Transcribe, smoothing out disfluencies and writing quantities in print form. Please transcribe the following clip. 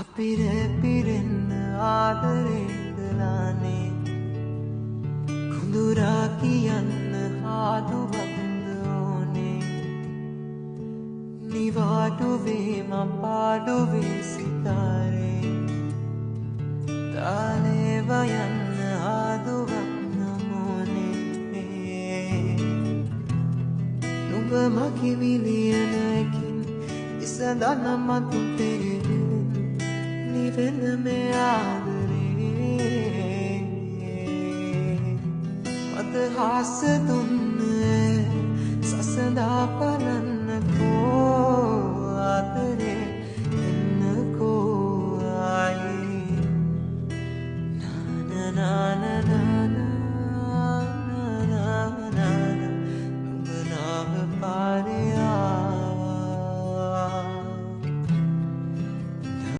අපිරැපිරෙන්න ආදරේදලානේ කුඳුරා කියන්න හාදුවක්ද ඕනේ නිවාඩුවේ මං පාඩුවේ සිතාරේ තාලේව යන්න හාදුවක් නමෝනේ නුඹ මගේ විලියනකින් ඉසඳන මතු තේරෙන නිවෙන මේ ආදරේ මත හාස දුන්න සසඳා